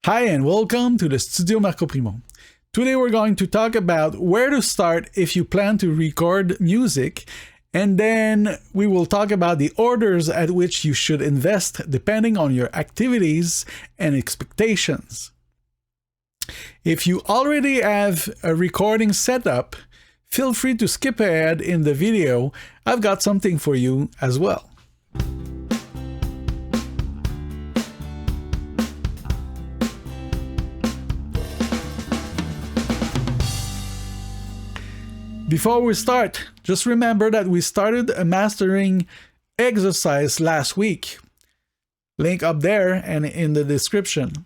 Hi and welcome to the Studio Marco Primeau. Today we're going to talk about where to start if you plan to record music, and then we will talk about the orders at which you should invest depending on your activities and expectations. If you already have a recording setup, feel free to skip ahead in the video. I've got something for you as well. Before we start, just remember that we started a mastering exercise last week. Link up there and in the description.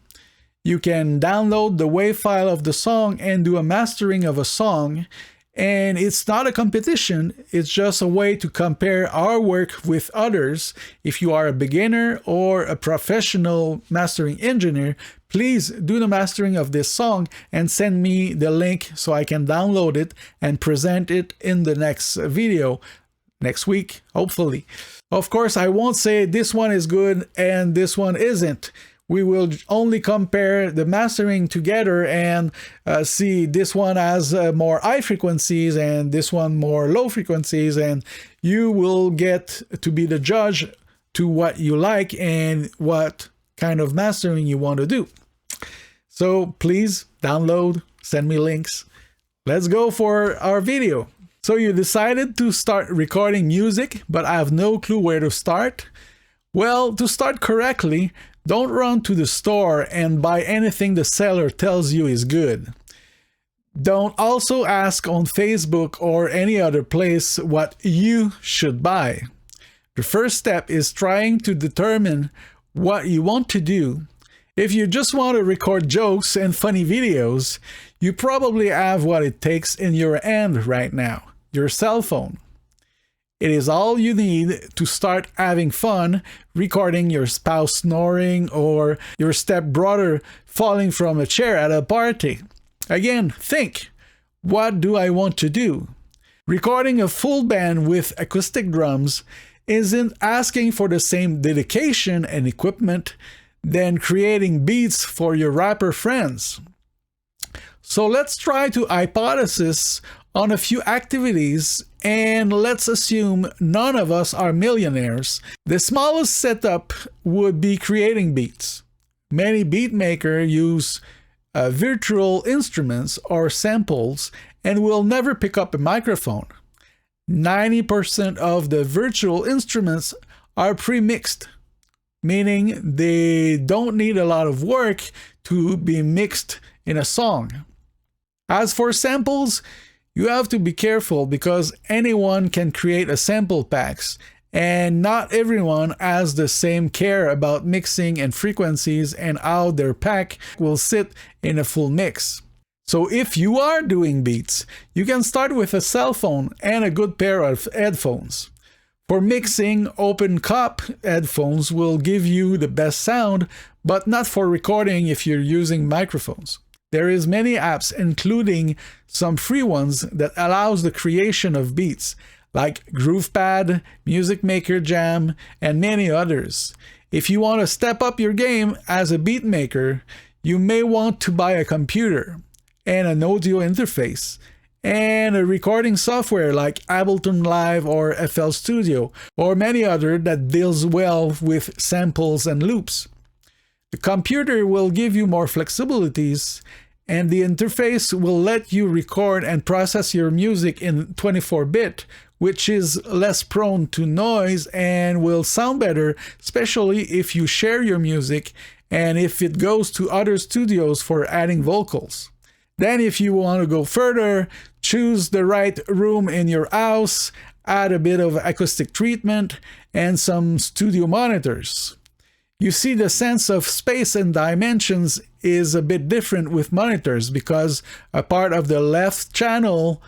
You can download the WAV file of the song and do a mastering of a song. And it's not a competition, it's just a way to compare our work with others. If you are a beginner or a professional mastering engineer, please do the mastering of this song and send me the link so I can download it and present it in the next video, next week, hopefully. Of course, I won't say this one is good and this one isn't. We will only compare the mastering together and see this one has more high frequencies and this one more low frequencies, and you will get to be the judge to what you like and what kind of mastering you want to do. So please download, send me links. Let's go for our video. So you decided to start recording music, but I have no clue where to start. Well, to start correctly, don't run to the store and buy anything the seller tells you is good. Don't also ask on Facebook or any other place what you should buy. The first step is trying to determine what you want to do. If you just want to record jokes and funny videos, you probably have what it takes in your hand right now, your cell phone. It is all you need to start having fun recording your spouse snoring or your stepbrother falling from a chair at a party. Again, think, what do I want to do? Recording a full band with acoustic drums isn't asking for the same dedication and equipment than creating beats for your rapper friends. So let's try to hypothesis on a few activities, and let's assume none of us are millionaires. The smallest setup would be creating beats. Many beat makers use virtual instruments or samples and will never pick up a microphone. 90% of the virtual instruments are pre-mixed, meaning they don't need a lot of work to be mixed in a song. As for samples, you have to be careful because anyone can create a sample packs, and not everyone has the same care about mixing and frequencies and how their pack will sit in a full mix. So if you are doing beats, you can start with a cell phone and a good pair of headphones. For mixing, open cup headphones will give you the best sound, but not for recording if you're using microphones. There is many apps, including some free ones, that allows the creation of beats, like GroovePad, Music Maker Jam, and many others. If you want to step up your game as a beat maker, you may want to buy a computer and an audio interface, and a recording software like Ableton Live or FL Studio, or many other that deals well with samples and loops. The computer will give you more flexibilities, and the interface will let you record and process your music in 24-bit, which is less prone to noise and will sound better, especially if you share your music and if it goes to other studios for adding vocals. Then if you want to go further, choose the right room in your house, add a bit of acoustic treatment, and some studio monitors. You see, the sense of space and dimensions is a bit different with monitors because a part of the left channel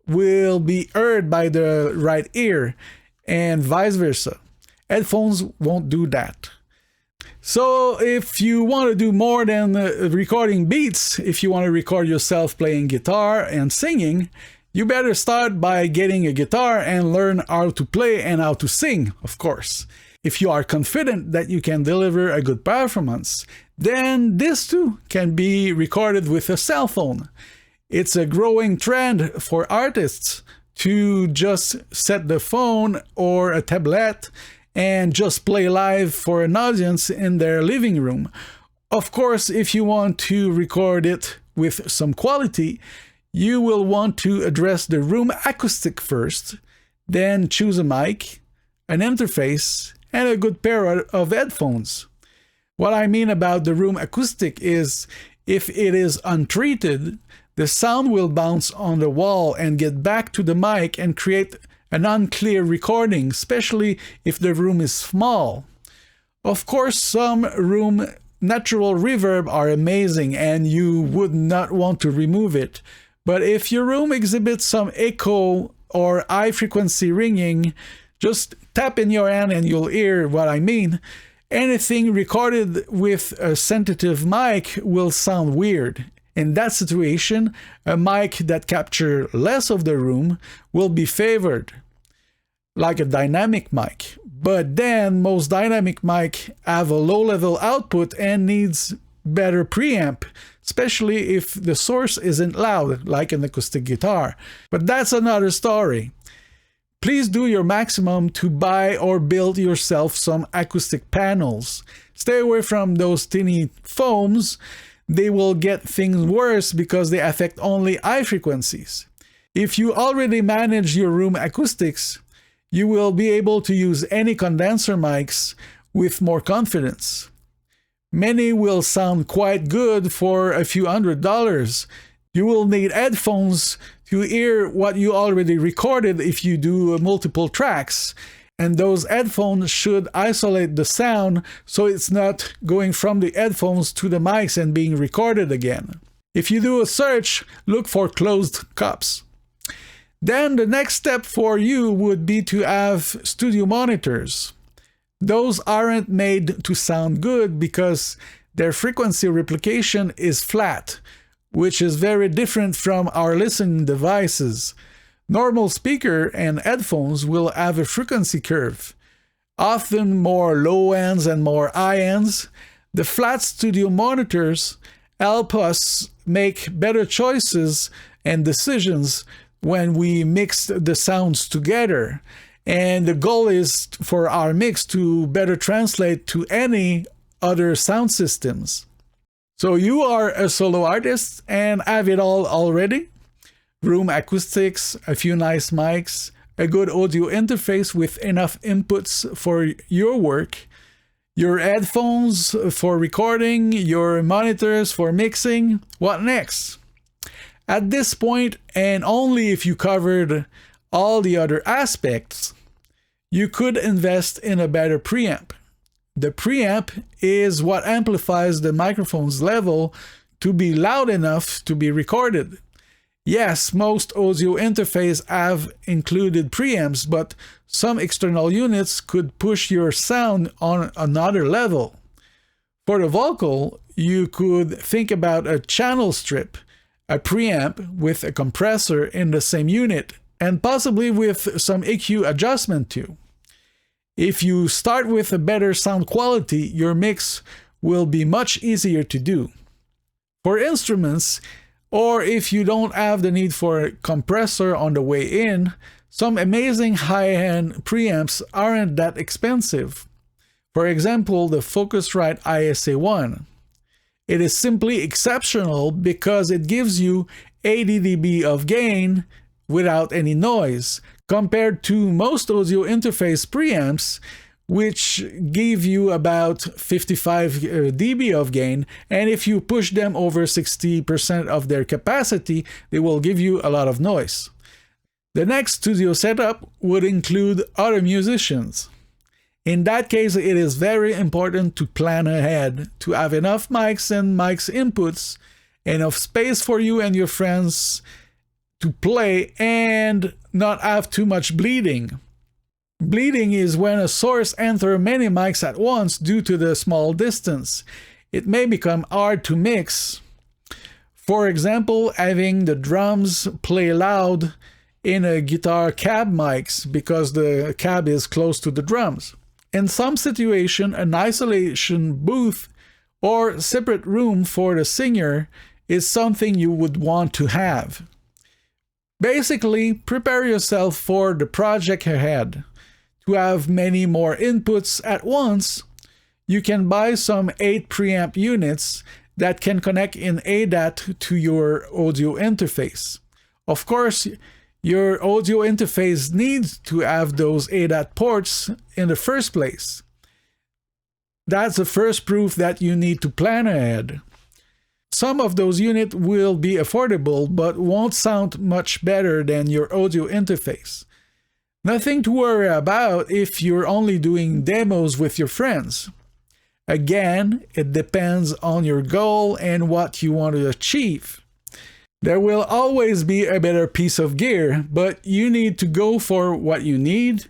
will be heard by the right ear and vice versa. Headphones won't do that. So if you want to do more than recording beats, if you want to record yourself playing guitar and singing, you better start by getting a guitar and learn how to play and how to sing, of course. If you are confident that you can deliver a good performance, then this too can be recorded with a cell phone. It's a growing trend for artists to just set the phone or a tablet and just play live for an audience in their living room. Of course, if you want to record it with some quality, you will want to address the room acoustic first, then choose a mic, an interface, and a good pair of headphones. What I mean about the room acoustic is if it is untreated, the sound will bounce on the wall and get back to the mic and create an unclear recording, especially if the room is small. Of course, some room natural reverb are amazing and you would not want to remove it. But if your room exhibits some echo or high frequency ringing, just tap in your hand and you'll hear what I mean. Anything recorded with a sensitive mic will sound weird. In that situation, a mic that captures less of the room will be favored, like a dynamic mic. But then most dynamic mic have a low-level output and needs better preamp, especially if the source isn't loud, like an acoustic guitar. But that's another story. Please do your maximum to buy or build yourself some acoustic panels. Stay away from those tiny foams. They will get things worse because they affect only high frequencies. If you already manage your room acoustics, you will be able to use any condenser mics with more confidence. Many will sound quite good for a few $100s. You will need headphones to hear what you already recorded if you do multiple tracks. And those headphones should isolate the sound so it's not going from the headphones to the mics and being recorded again. If you do a search, look for closed cups. Then the next step for you would be to have studio monitors. Those aren't made to sound good because their frequency replication is flat, which is very different from our listening devices. Normal speaker and headphones will have a frequency curve, often more low ends and more high ends. The flat studio monitors help us make better choices and decisions when we mix the sounds together. And the goal is for our mix to better translate to any other sound systems. So you are a solo artist and have it all already. Room acoustics, a few nice mics, a good audio interface with enough inputs for your work, your headphones for recording, your monitors for mixing. What next? At this point, and only if you covered all the other aspects, you could invest in a better preamp. The preamp is what amplifies the microphone's level to be loud enough to be recorded. Yes, most audio interfaces have included preamps, but some external units could push your sound on another level. For the vocal, you could think about a channel strip, a preamp with a compressor in the same unit, and possibly with some EQ adjustment too. If you start with a better sound quality, your mix will be much easier to do. For instruments, or if you don't have the need for a compressor on the way in, some amazing high-end preamps aren't that expensive. For example, the Focusrite ISA1. It is simply exceptional because it gives you 80 dB of gain without any noise, compared to most audio interface preamps, which give you about 55 dB of gain, and if you push them over 60% of their capacity, they will give you a lot of noise. The next studio setup would include other musicians. In that case, it is very important to plan ahead, to have enough mics and mics inputs, enough space for you and your friends to play, and not have too much bleeding. Bleeding is when a source enters many mics at once due to the small distance. It may become hard to mix. For example, having the drums play loud in a guitar cab mics because the cab is close to the drums. In some situation, an isolation booth or separate room for the singer is something you would want to have. Basically, prepare yourself for the project ahead. To have many more inputs at once, you can buy some 8 preamp units that can connect in ADAT to your audio interface. Of course, your audio interface needs to have those ADAT ports in the first place. That's the first proof that you need to plan ahead. Some of those units will be affordable but won't sound much better than your audio interface. Nothing to worry about if you're only doing demos with your friends. Again, it depends on your goal and what you want to achieve. There will always be a better piece of gear, but you need to go for what you need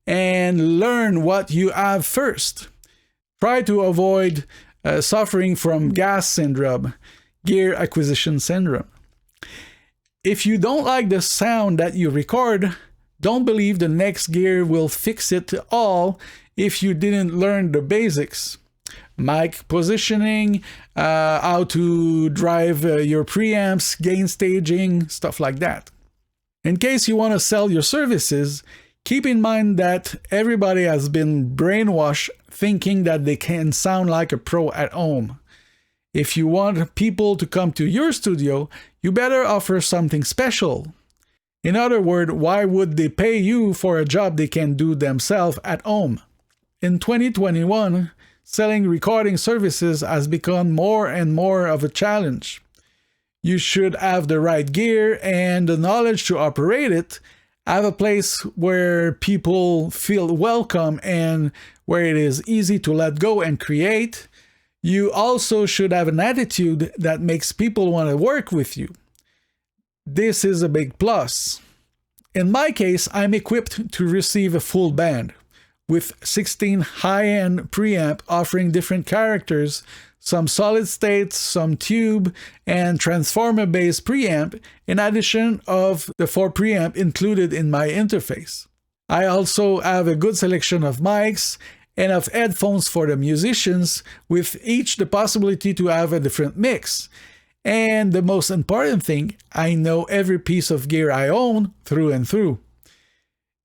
and learn what you have first. Try to avoid suffering from GAS syndrome, gear acquisition syndrome. If you don't like the sound that you record, don't believe the next gear will fix it all if you didn't learn the basics. Mic positioning, how to drive your preamps, gain staging, stuff like that. In case you want to sell your services, keep in mind that everybody has been brainwashed thinking that they can sound like a pro at home. If you want people to come to your studio, you better offer something special. In other words, why would they pay you for a job they can do themselves at home? In 2021, selling recording services has become more and more of a challenge. You should have the right gear and the knowledge to operate it, have a place where people feel welcome and where it is easy to let go and create. You also should have an attitude that makes people want to work with you. This is a big plus. In my case, I'm equipped to receive a full band, with 16 high-end preamp offering different characters, some solid state, some tube, and transformer-based preamp, in addition of the 4 preamp included in my interface. I also have a good selection of mics and of headphones for the musicians, with each the possibility to have a different mix. And the most important thing, I know every piece of gear I own through and through.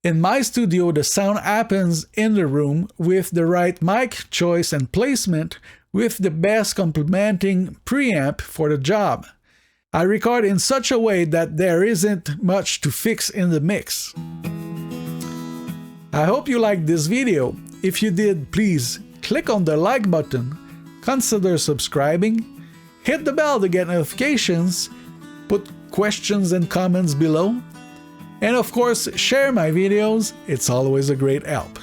In my studio, the sound happens in the room with the right mic choice and placement, with the best complementing preamp for the job. I record in such a way that there isn't much to fix in the mix. I hope you liked this video. If you did, please click on the like button, consider subscribing, hit the bell to get notifications, put questions and comments below, and of course, share my videos. It's always a great help.